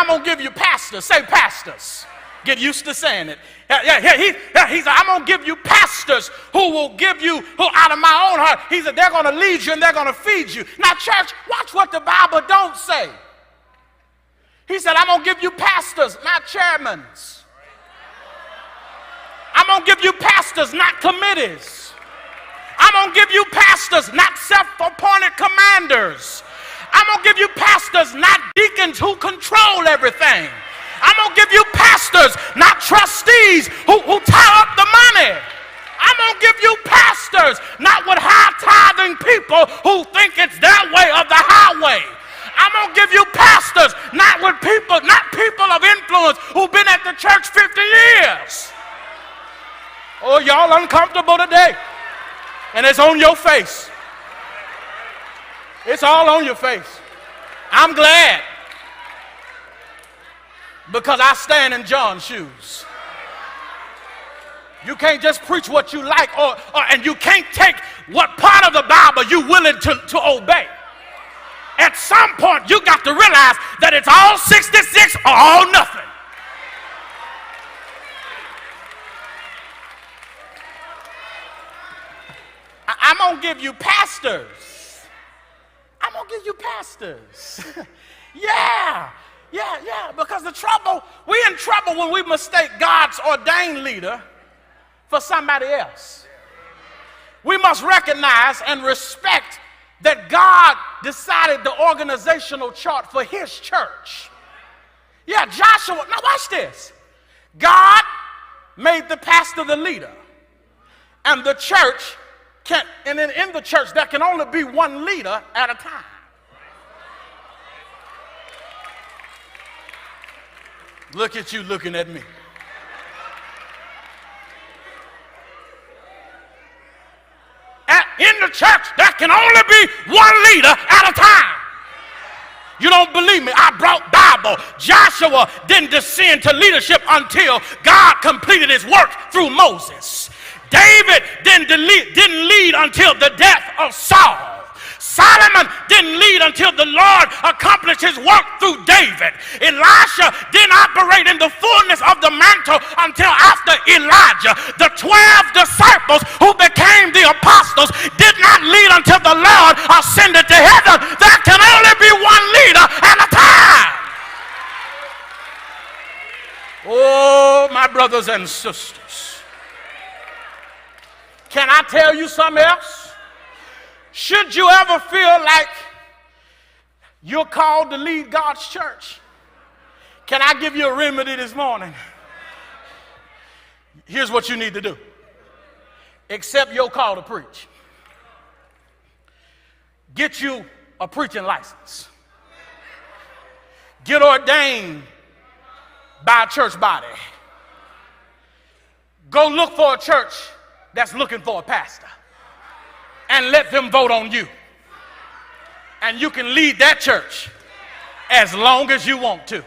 I'm going to give you pastors. Say pastors. Get used to saying it. He said, I'm going to give you pastors who will give you, who out of my own heart. He said, they're going to lead you and they're going to feed you. Now, church, watch what the Bible don't say. He said, I'm going to give you pastors, not chairmen. I'm going to give you pastors, not committees. I'm going to give you pastors, not self-appointed commanders. I'm going to give you pastors, not deacons who control everything. I'm going to give you pastors, not trustees who tie up the money. I'm going to give you pastors, not with high-tithing people who think it's their way or the highway. I'm going to give you pastors, not people of influence who've been at the church 50 years. Oh, y'all uncomfortable today. And it's on your face. It's all on your face. I'm glad. Because I stand in John's shoes. You can't just preach what you like, and you can't take what part of the Bible you're willing to obey. At some point, you got to realize that it's all 66 or all nothing. I'm going to give you pastors. I'm going to give you pastors. Yeah, because we're in trouble when we mistake God's ordained leader for somebody else. We must recognize and respect that God decided the organizational chart for his church. Yeah, Joshua, now watch this. God made the pastor the leader, and the church in the church there can only be one leader at a time. Look at you looking at me. In the church, there can only be one leader at a time. You don't believe me? I brought Bible. Joshua didn't descend to leadership until God completed his work through Moses. David didn't lead until the death of Saul. Solomon didn't lead until the Lord accomplished his work through David. Elisha didn't operate in the fullness of the mantle until after Elijah. The 12 disciples who became the apostles did not lead until the Lord ascended to heaven. There can only be one leader at a time. Oh, my brothers and sisters. Can I tell you something else? Should you ever feel like you're called to lead God's church, can I give you a remedy this morning? Here's what you need to do. Accept your call to preach. Get you a preaching license. Get ordained by a church body. Go look for a church that's looking for a pastor. And let them vote on you. And you can lead that church as long as you want to.